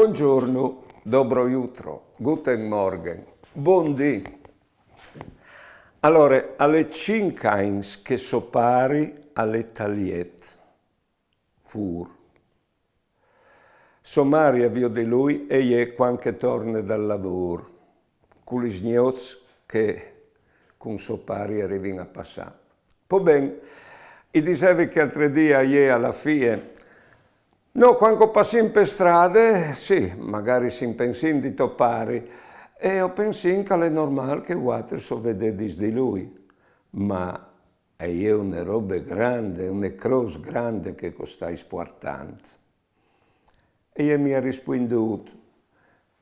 Buongiorno, dobro jutro, guten Morgen, buondì. Allora, alle 5 anys che sopari alle taliet, fur. Somari avvio di lui e è quando torna dal lavoro, con gli sgnozzi che con sopari arrivano a passare. Poi ben, i dicevi che altri giorni alla fine. No, quando passi per strade, sì, magari si pensi di toppare, e ho pensato che è normale che altri so vedere di lui, ma è una roba grande, una croce grande che costai sportante. E io mi ha risposto,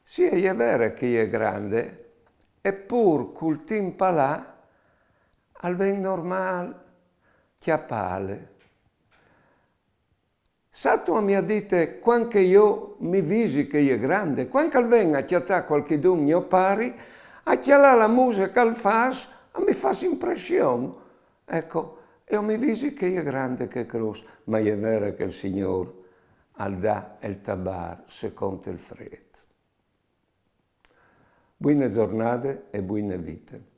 sì, è vero che è grande, eppure col tempo là, al ben normale, chiappale. Sato mi ha detto, quando io mi visi che è grande, quando venga a chiattare qualche mio pari, a chialare la musica al fas, mi fa impressione. Ecco, io mi visi che è grande, che è grosso, ma è vero che il Signore al dà il tabar secondo il freddo. Buone giornate e buone vite.